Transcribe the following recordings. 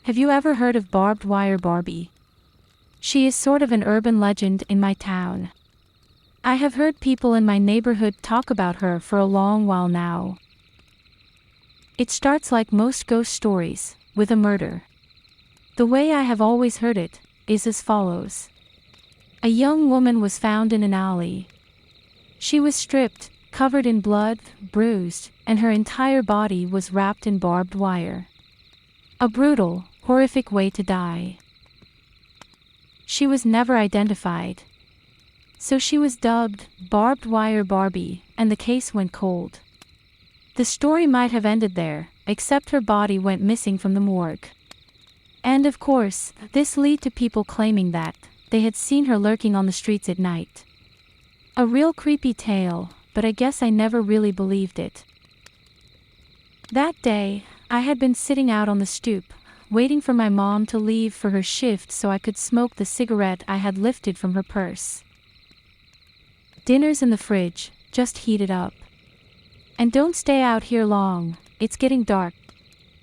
Have you ever heard of Barbed Wire Barbie? She is sort of an urban legend in my town. I have heard people in my neighborhood talk about her for a long while now. It starts like most ghost stories, with a murder. The way I have always heard it is as follows. A young woman was found in an alley. She was stripped, covered in blood, bruised, and her entire body was wrapped in barbed wire. A brutal, horrific way to die. She was never identified. So she was dubbed Barbed Wire Barbie, and the case went cold. The story might have ended there, except her body went missing from the morgue. And of course, this led to people claiming that they had seen her lurking on the streets at night. A real creepy tale, but I guess I never really believed it. That day, I had been sitting out on the stoop, waiting for my mom to leave for her shift so I could smoke the cigarette I had lifted from her purse. Dinner's in the fridge, just heat it up. And don't stay out here long, it's getting dark,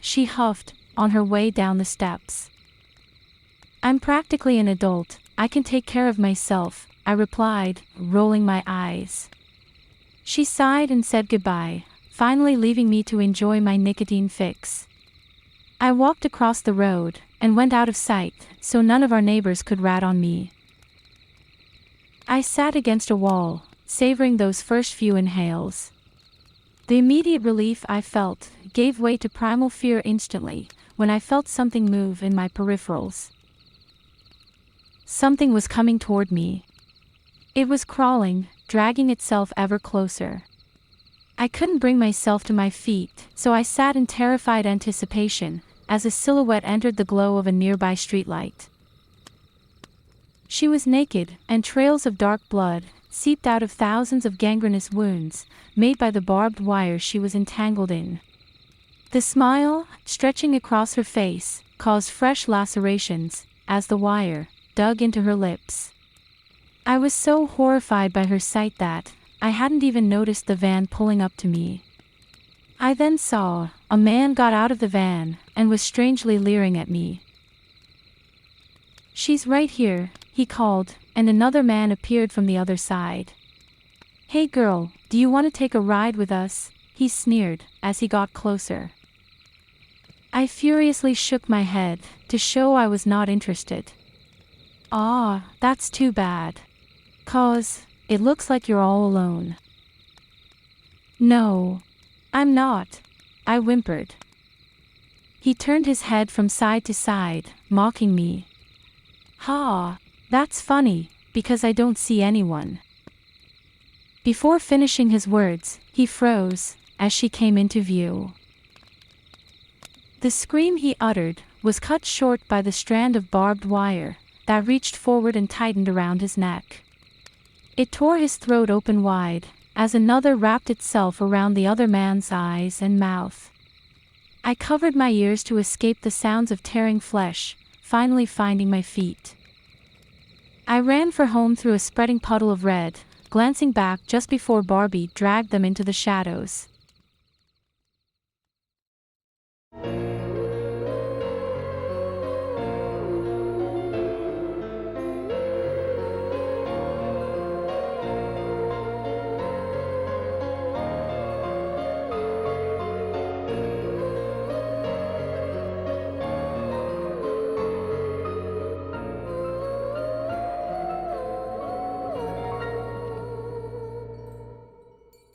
she huffed, on her way down the steps. I'm practically an adult, I can take care of myself, I replied, rolling my eyes. She sighed and said goodbye, finally leaving me to enjoy my nicotine fix. I walked across the road, and went out of sight, so none of our neighbors could rat on me. I sat against a wall, savoring those first few inhales. The immediate relief I felt gave way to primal fear instantly, when I felt something move in my peripherals. Something was coming toward me. It was crawling, dragging itself ever closer. I couldn't bring myself to my feet, so I sat in terrified anticipation, as a silhouette entered the glow of a nearby streetlight. She was naked, and trails of dark blood seeped out of thousands of gangrenous wounds, made by the barbed wire she was entangled in. The smile, stretching across her face, caused fresh lacerations, as the wire dug into her lips. I was so horrified by her sight that I hadn't even noticed the van pulling up to me. I then saw a man got out of the van and was strangely leering at me. "She's right here," he called, and another man appeared from the other side. "Hey girl, do you want to take a ride with us?" he sneered, as he got closer. I furiously shook my head, to show I was not interested. "Ah, that's too bad. 'Cause it looks like you're all alone." "No, I'm not," I whimpered. He turned his head from side to side, mocking me. "Ha, that's funny, because I don't see anyone." Before finishing his words, he froze, as she came into view. The scream he uttered was cut short by the strand of barbed wire that reached forward and tightened around his neck. It tore his throat open wide, as another wrapped itself around the other man's eyes and mouth. I covered my ears to escape the sounds of tearing flesh, finally finding my feet. I ran for home through a spreading puddle of red, glancing back just before Barbie dragged them into the shadows.